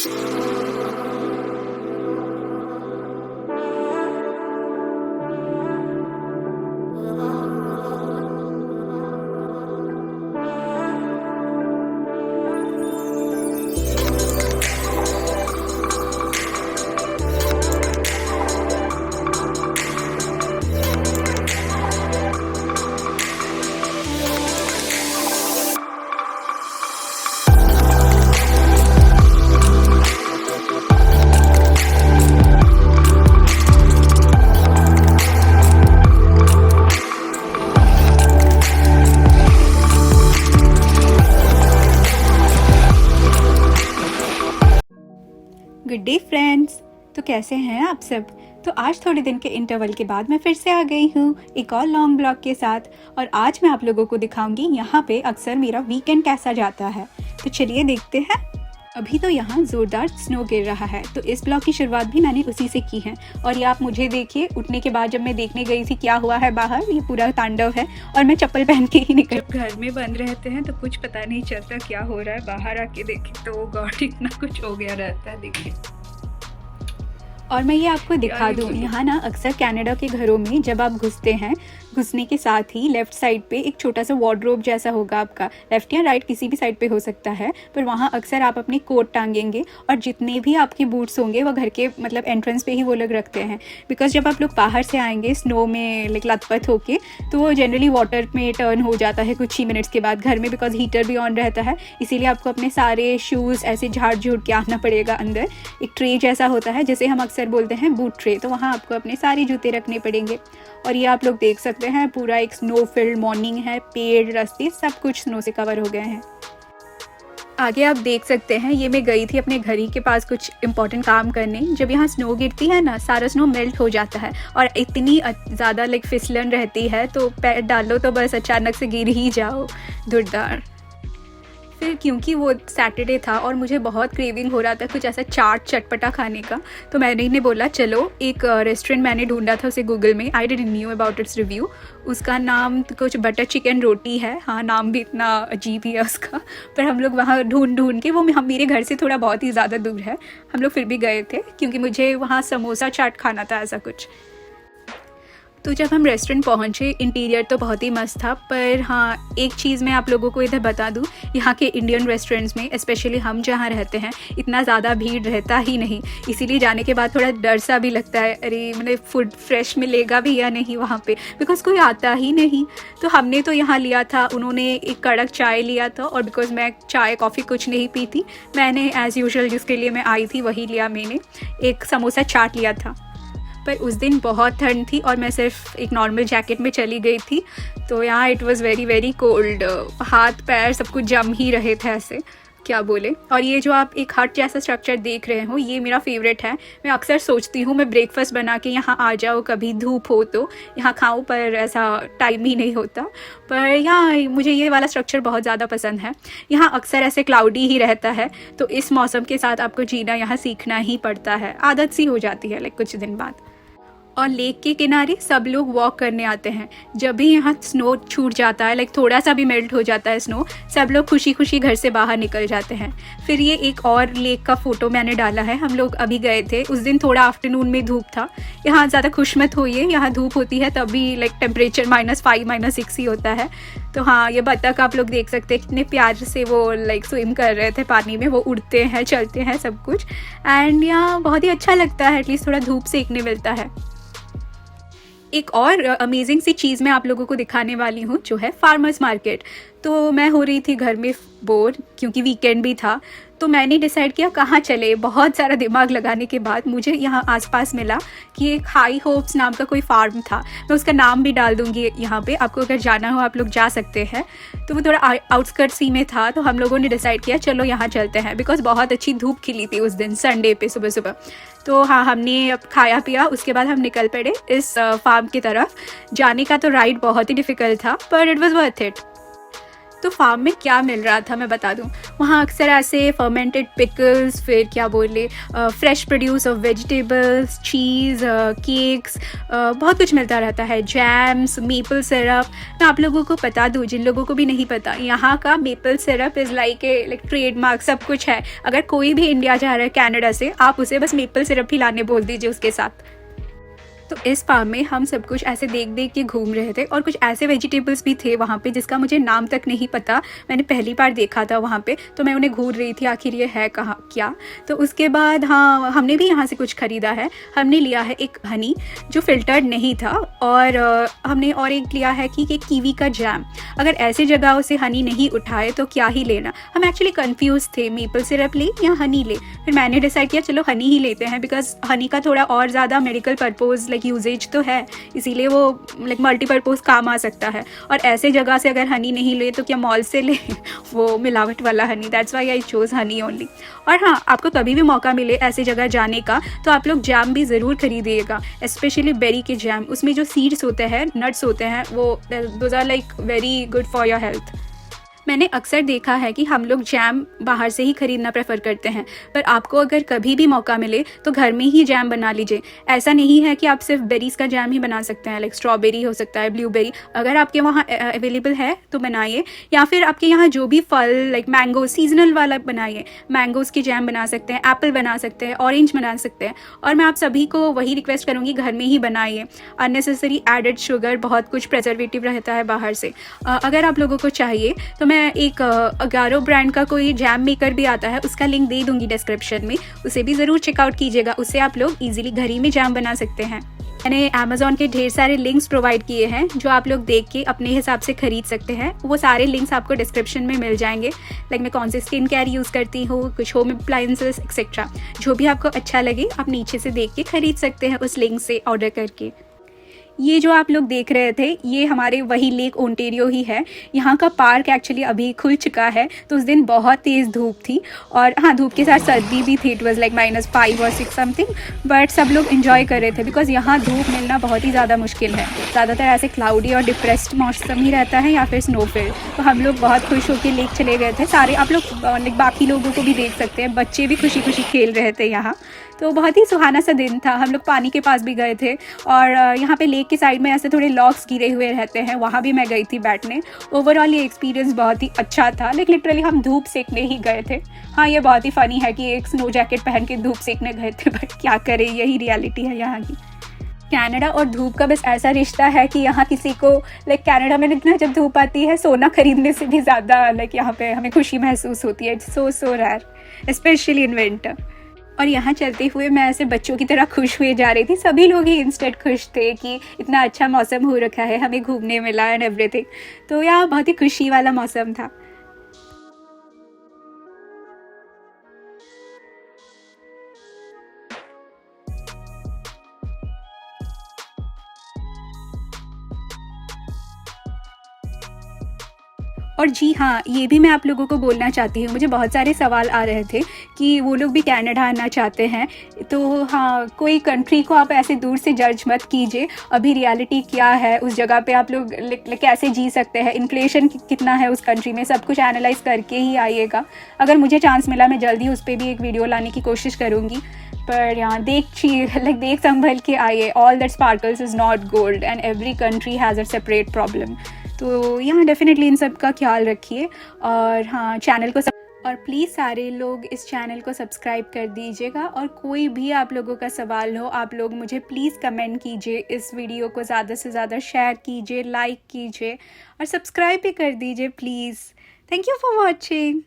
Good day friends. तो कैसे हैं आप सब। तो आज थोड़े दिन के इंटरवल के बाद मैं फिर से आ गई हूँ एक और लॉन्ग ब्लॉग के साथ, और आज मैं आप लोगों को दिखाऊंगी यहाँ पे अक्सर मेरा वीकेंड कैसा जाता है। तो चलिए देखते हैं। अभी तो यहाँ ज़ोरदार स्नो गिर रहा है, तो इस ब्लॉग की शुरुआत भी मैंने उसी से की है। और ये आप मुझे देखिए, उठने के बाद जब मैं देखने गई थी क्या हुआ है बाहर, ये पूरा तांडव है और मैं चप्पल पहन के ही निकल। घर में बंद रहते हैं तो कुछ पता नहीं चलता क्या हो रहा है, बाहर आके देखे तो गॉड इतना कुछ हो गया रहता है। देखिए, और मैं ये आपको दिखा दूँ, यहाँ ना अक्सर कनाडा के घरों में जब आप घुसते हैं, घुसने के साथ ही लेफ़्ट साइड पे एक छोटा सा वार्डरोब जैसा होगा आपका, लेफ़्ट या राइट किसी भी साइड पे हो सकता है, पर वहाँ अक्सर आप अपने कोट टांगेंगे और जितने भी आपके बूट्स होंगे वो घर के मतलब एंट्रेंस पे ही वो लोग रखते हैं। बिकॉज जब आप लोग बाहर से आएंगे स्नो में लाइक लथपथ होके, तो वो जनरली वाटर में टर्न हो जाता है कुछ ही मिनट्स के बाद घर में, बिकॉज हीटर भी ऑन रहता है। इसीलिए आपको अपने सारे शूज़ ऐसे झाड़ झूड़ के आना पड़ेगा अंदर। एक ट्रे जैसा होता है जिसे हम अक्सर बोलते हैं बूट ट्रे, तो वहाँ आपको अपने सारे जूते रखने पड़ेंगे। और ये आप लोग देख सकते हैं पूरा एक स्नो फिल्ड मॉर्निंग है, पेड़ रास्ते सब कुछ स्नो से कवर हो गए हैं। आगे आप देख सकते हैं, ये मैं गई थी अपने घर ही के पास कुछ इंपॉर्टेंट काम करने। जब यहाँ स्नो गिरती है ना, सारा स्नो मेल्ट हो जाता है और इतनी ज़्यादा लाइक फिसलन रहती है, तो पैर डालो तो बस अचानक से गिर ही जाओ धुरंधार। फिर क्योंकि वो सैटरडे था और मुझे बहुत क्रेविंग हो रहा था कुछ ऐसा चाट चटपटा खाने का, तो मैंने बोला चलो एक रेस्टोरेंट मैंने ढूंढा था उसे गूगल में। I didn't knew about it's review. उसका नाम कुछ बटर चिकन रोटी है। हाँ, नाम भी इतना अजीब ही है उसका, पर हम लोग वहाँ ढूंढ के, वो हम मेरे घर से थोड़ा बहुत ही ज़्यादा दूर है, हम लोग फिर भी गए थे क्योंकि मुझे वहाँ समोसा चाट खाना था ऐसा कुछ। तो जब हम रेस्टोरेंट पहुँचे, इंटीरियर तो बहुत ही मस्त था, पर हाँ एक चीज़ मैं आप लोगों को इधर बता दूँ, यहाँ के इंडियन रेस्टोरेंट्स में स्पेशली हम जहाँ रहते हैं इतना ज़्यादा भीड़ रहता ही नहीं। इसीलिए जाने के बाद थोड़ा डर सा भी लगता है, अरे मतलब फूड फ्रेश मिलेगा भी या नहीं वहाँ पे, बिकॉज कोई आता ही नहीं। तो हमने तो यहाँ लिया था, उन्होंने एक कड़क चाय लिया था, और बिकॉज मैं चाय कॉफ़ी कुछ नहीं पी थी, मैंने एज़ यूजुअल जिसके लिए मैं आई थी वही लिया। मैंने एक समोसा चाट लिया था, पर उस दिन बहुत ठंड थी और मैं सिर्फ एक नॉर्मल जैकेट में चली गई थी, तो यहाँ it was very very cold. हाथ पैर सब कुछ जम ही रहे थे ऐसे, क्या बोले। और ये जो आप एक हट जैसा स्ट्रक्चर देख रहे हो, ये मेरा फेवरेट है। मैं अक्सर सोचती हूँ मैं ब्रेकफास्ट बना के यहाँ आ जाऊँ, कभी धूप हो तो यहाँ खाऊँ, पर ऐसा टाइम ही नहीं होता। पर यहाँ मुझे ये वाला स्ट्रक्चर बहुत ज़्यादा पसंद है। यहाँ अक्सर ऐसे क्लाउडी ही रहता है, तो इस मौसम के साथ आपको जीना यहाँ सीखना ही पड़ता है, आदत सी हो जाती है लाइक कुछ दिन बाद। और लेक के किनारे सब लोग वॉक करने आते हैं। जब भी यहाँ स्नो छूट जाता है, लाइक थोड़ा सा भी मेल्ट हो जाता है स्नो, सब लोग खुशी खुशी घर से बाहर निकल जाते हैं। फिर ये एक और लेक का फ़ोटो मैंने डाला है, हम लोग अभी गए थे, उस दिन थोड़ा आफ्टरनून में धूप था। यहाँ ज़्यादा खुश मत होइए, यहाँ धूप होती है तभी लाइक टेम्परेचर -5 -6 ही होता है। तो हाँ, ये बतख आप लोग देख सकते हैं कितने प्यार से वो लाइक स्विम कर रहे थे पानी में, वो उड़ते हैं चलते हैं सब कुछ, एंड यहाँ बहुत ही अच्छा लगता है, एटलीस्ट थोड़ा धूप सेकने मिलता है। एक और अमेजिंग सी चीज़ मैं आप लोगों को दिखाने वाली हूँ, जो है फार्मर्स मार्केट। तो मैं हो रही थी घर में बोर, क्योंकि वीकेंड भी था, तो मैंने डिसाइड किया कहाँ चले। बहुत सारा दिमाग लगाने के बाद मुझे यहाँ आसपास मिला कि एक हाई होप्स नाम का कोई फार्म था। मैं उसका नाम भी डाल दूँगी यहाँ पे, आपको अगर जाना हो आप लोग जा सकते हैं। तो वो थोड़ा आउटस्कर्ट्स ही में था, तो हम लोगों ने डिसाइड किया चलो यहाँ चलते हैं, बिकॉज बहुत अच्छी धूप खिली थी उस दिन संडे पे सुबह सुबह। तो हाँ, हमने अब खाया पिया, उसके बाद हम निकल पड़े इस फार्म की तरफ। जाने का तो राइड बहुत ही डिफ़िकल्ट था, पर इट वॉज़ वर्थ इट। तो फार्म में क्या मिल रहा था मैं बता दूँ, वहाँ अक्सर ऐसे फर्मेंटेड पिकल्स, फिर क्या बोले fresh produce of vegetables, cheese, cakes, बहुत कुछ मिलता रहता है, जैम्स, मेपल सिरप। मैं आप लोगों को बता दूँ, जिन लोगों को भी नहीं पता, यहाँ का maple syrup is like trademark, सब कुछ है। अगर कोई भी इंडिया जा रहा है कनाडा से, आप उसे बस मेपल सिरप ही लाने बोल दीजिए उसके साथ। तो इस फार्म में हम सब कुछ ऐसे देख देख के घूम रहे थे, और कुछ ऐसे वेजिटेबल्स भी थे वहाँ पे जिसका मुझे नाम तक नहीं पता, मैंने पहली बार देखा था वहाँ पे, तो मैं उन्हें घूर रही थी आखिर ये है कहाँ क्या। तो उसके बाद हाँ, हमने भी यहाँ से कुछ ख़रीदा है। हमने लिया है एक हनी जो फ़िल्टर्ड नहीं था, और हमने और एक लिया है कि कीवी का जैम। अगर ऐसी जगहों से हनी नहीं उठाए तो क्या ही लेना। हम एक्चुअली कन्फ्यूज़ थे, मेपल सिरप ले या हनी ले। फिर मैंने डिसाइड किया चलो हनी ही लेते हैं, बिकॉज हनी का थोड़ा और ज़्यादा मेडिकल पर्पज़ यूजेज तो है, इसीलिए वो मल्टीपर्पज़ काम आ सकता है। और ऐसे जगह से अगर हनी नहीं ले तो क्या मॉल से ले वो मिलावट वाला Honey. That's why I chose Honey only. और हाँ, आपको कभी भी मौका मिले ऐसी जगह जाने का तो आप लोग जैम भी ज़रूर खरीदिएगा, स्पेशली बेरी के जैम। उसमें जो सीड्स होते हैं, नट्स होते हैं, वो those are like very good for your health. मैंने अक्सर देखा है कि हम लोग जैम बाहर से ही ख़रीदना प्रेफर करते हैं, पर आपको अगर कभी भी मौका मिले तो घर में ही जैम बना लीजिए। ऐसा नहीं है कि आप सिर्फ बेरीज़ का जैम ही बना सकते हैं, लाइक स्ट्रॉबेरी हो सकता है, ब्लूबेरी, अगर आपके वहाँ अवेलेबल है तो बनाइए। या फिर आपके यहाँ जो भी फल, लाइक मैंगो सीजनल वाला बनाइए, मैंगोज़ की जैम बना सकते हैं, एप्पल बना सकते हैं, ऑरेंज बना सकते हैं। और मैं आप सभी को वही रिक्वेस्ट करूँगी, घर में ही बनाइए। अननेसेसरी एडेड शुगर, बहुत कुछ प्रिजर्वेटिव रहता है बाहर से। अगर आप लोगों को चाहिए तो मैं एक अगारो ब्रांड का कोई जैम मेकर भी आता है, उसका लिंक दे दूंगी डिस्क्रिप्शन में, उसे भी ज़रूर चेकआउट कीजिएगा। उससे आप लोग इजीली घर ही में जैम बना सकते हैं। मैंने अमेज़ॉन के ढेर सारे लिंक्स प्रोवाइड किए हैं जो आप लोग देख के अपने हिसाब से खरीद सकते हैं। वो सारे लिंक्स आपको डिस्क्रिप्शन में मिल जाएंगे। लाइक मैं कौन से स्किन केयर यूज़ करती हूँ, कुछ होम अप्लायंसेस एक्सेट्रा, जो भी आपको अच्छा लगे आप नीचे से देख के खरीद सकते हैं उस लिंक से ऑर्डर करके। ये जो आप लोग देख रहे थे, ये हमारे वही लेक ओंटेरियो ही है। यहाँ का पार्क एक्चुअली अभी खुल चुका है, तो उस दिन बहुत तेज़ धूप थी, और हाँ, धूप के साथ सर्दी भी थी। इट वॉज लाइक -5 और 6 समथिंग, बट सब लोग इन्जॉय कर रहे थे, बिकॉज यहाँ धूप मिलना बहुत ही ज़्यादा मुश्किल है। ज़्यादातर ऐसे क्लाउडी और डिप्रेस्ड मौसम ही रहता है, या फिर स्नोफॉल। तो हम लोग बहुत खुश होकर लेक चले गए थे सारे। आप लोग बाकी लोगों को भी देख सकते हैं, बच्चे भी खुशी खुशी खेल रहे थे यहाँ। तो बहुत ही सुहाना सा दिन था। हम लोग पानी के पास भी गए थे, और यहाँ पे लेक के साइड में ऐसे थोड़े लॉग्स गिरे हुए रहते हैं, वहाँ भी मैं गई थी बैठने। ओवरऑल ये एक्सपीरियंस बहुत ही अच्छा था। लेकिन लिटरली हम धूप सेकने ही गए थे। हाँ, ये बहुत ही फ़नी है कि एक स्नो जैकेट पहन के धूप सेकने गए थे, बट क्या करें, यही रियलिटी है यहाँ की। कनाडा और धूप का बस ऐसा रिश्ता है कि यहाँ किसी को, लाइक कनाडा में इतना जब धूप आती है, सोना खरीदने से भी ज़्यादा लाइक यहाँ पे हमें खुशी महसूस होती है। It's so rare, specially in winter. और यहाँ चलते हुए मैं ऐसे बच्चों की तरह खुश हुए जा रही थी। सभी लोग ही इंस्टेंट खुश थे कि इतना अच्छा मौसम हो रखा है, हमें घूमने मिला एंड एवरीथिंग। तो यहाँ बहुत ही खुशी वाला मौसम था। और जी हाँ, ये भी मैं आप लोगों को बोलना चाहती हूँ, मुझे बहुत सारे सवाल आ रहे थे कि वो लोग भी कनाडा आना चाहते हैं। तो हाँ, कोई कंट्री को आप ऐसे दूर से जज मत कीजिए। अभी रियलिटी क्या है उस जगह पे, आप लोग कैसे जी सकते हैं, इन्फ्लेशन कितना है उस कंट्री में, सब कुछ एनालाइज करके ही आइएगा। अगर मुझे चांस मिला मैं जल्दी उस पर भी एक वीडियो लाने की कोशिश करूँगी। पर यहाँ देख संभल के आइए। All that sparkles is not gold, and every country has a separate problem. तो यहाँ डेफिनेटली इन सब का ख्याल रखिए। और हाँ, चैनल को और प्लीज़ सारे लोग इस चैनल को सब्सक्राइब कर दीजिएगा। और कोई भी आप लोगों का सवाल हो, आप लोग मुझे प्लीज़ कमेंट कीजिए। इस वीडियो को ज़्यादा से ज़्यादा शेयर कीजिए, लाइक कीजिए, और सब्सक्राइब भी कर दीजिए please. Thank you for watching.